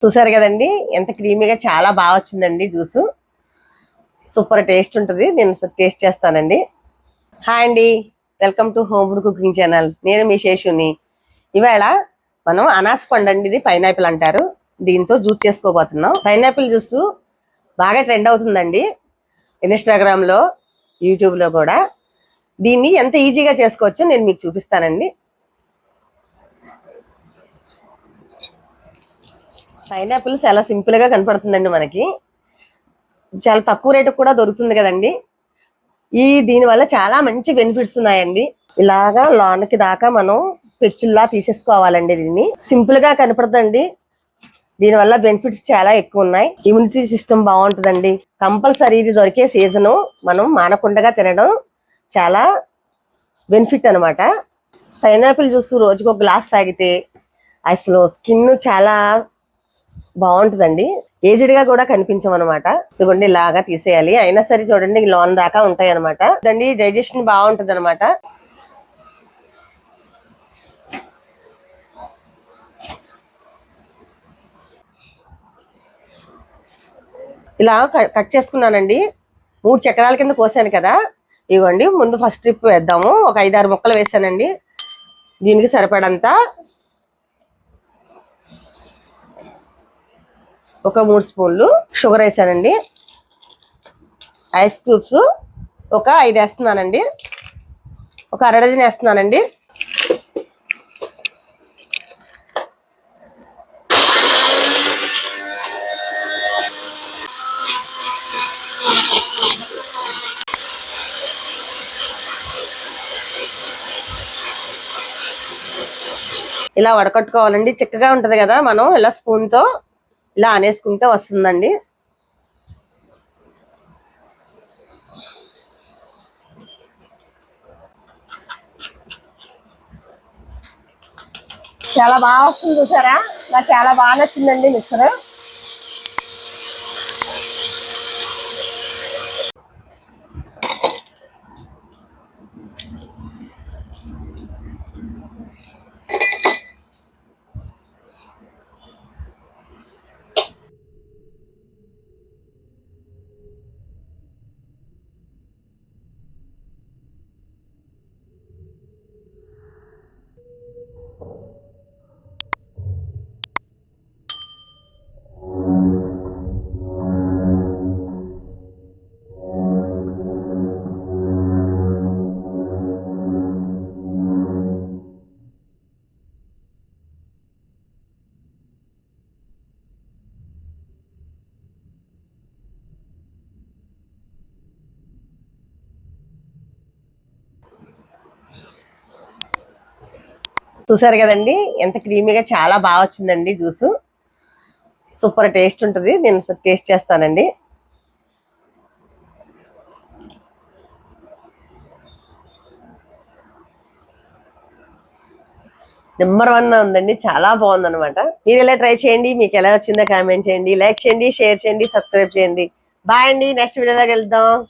చూసారు కదండి, ఎంత క్రీమీగా చాలా బాగా వచ్చిందండి జ్యూస్. సూపర్ టేస్ట్ ఉంటుంది. నేను టేస్ట్ చేస్తానండి. హాయ్ అండి, welcome to home food cooking channel. నేను మీ శేషుని. ఇవాళ మనం అనాస పండు అండి, ఇది పైనాపిల్ అంటారు, దీంతో జ్యూస్ చేసుకోబోతున్నాం. పైనాపిల్ జ్యూస్ బాగా ట్రెండ్ అవుతుందండి ఇన్స్టాగ్రామ్లో, యూట్యూబ్లో కూడా. దీన్ని ఎంత ఈజీగా చేసుకోవచ్చో నేను మీకు చూపిస్తానండి. పైనాపిల్ చాలా సింపుల్గా కనపడుతుందండి మనకి. చాలా తక్కువ రేటుకు కూడా దొరుకుతుంది కదండి. దీనివల్ల చాలా మంచి బెనిఫిట్స్ ఉన్నాయండి. ఇలాగా లోనకి దాకా మనం పెచ్చుల్లా తీసేసుకోవాలండి. దీన్ని సింపుల్ గా కనపడుతుందండి. దీనివల్ల బెనిఫిట్స్ చాలా ఎక్కువ ఉన్నాయి. ఇమ్యూనిటీ సిస్టమ్ బాగుంటుందండి. కంపల్సరీ ఇది దొరికే సీజను మనం మానకుండా తినడం చాలా బెనిఫిట్ అనమాట. పైనాపిల్ జ్యూస్ రోజుకు ఒక గ్లాస్ తాగితే అసలు స్కిన్ చాలా బాగుంటుందండి. ఏజ్డ్ గా కూడా కనిపించమన్నమాట. ఇదిగోండి ఇలాగా తీసేయాలి. అయినా సరే చూడండి లోన్ దాకా ఉంటాయి అనమాట. డైజెషన్ బాగుంటుంది అనమాట. ఇలా కట్ చేసుకున్నానండి. 3 చక్రాల కింద కోసాను కదా. ఇవ్వండి ముందు ఫస్ట్ ట్రిప్ వేద్దాము. ఒక 5-6 ముక్కలు వేసానండి. దీనికి సరిపడంతా ఒక 3 స్పూన్లు షుగర్ వేసానండి. ఐస్ క్యూబ్స్ ఒక 5 వేస్తున్నానండి. ఒక అర డజన్ వేస్తున్నానండి. ఇలా వడకట్టుకోవాలండి. చిక్కగా ఉంటది కదా, మనం ఇలా స్పూన్ తో ఇలా అనేసుకుంటే వస్తుందండి. చాలా బాగా వస్తుంది చూసారా. నాకు చాలా బాగా నచ్చిందండి మిక్సర్. చూసారు కదండి, ఎంత క్రీమీగా చాలా బాగా వచ్చిందండి జ్యూస్. సూపర్ టేస్ట్ ఉంటుంది. నేను టేస్ట్ చేస్తానండి. నెంబర్ 1 ఉందండి. చాలా బాగుందన్నమాట. మీరు ఎలా ట్రై చేయండి. మీకు ఎలా వచ్చిందో కామెంట్ చేయండి. లైక్ చేయండి, షేర్ చేయండి, సబ్స్క్రైబ్ చేయండి. బాయ్ అండి. నెక్స్ట్ వీడియోలోకి వెళ్దాం.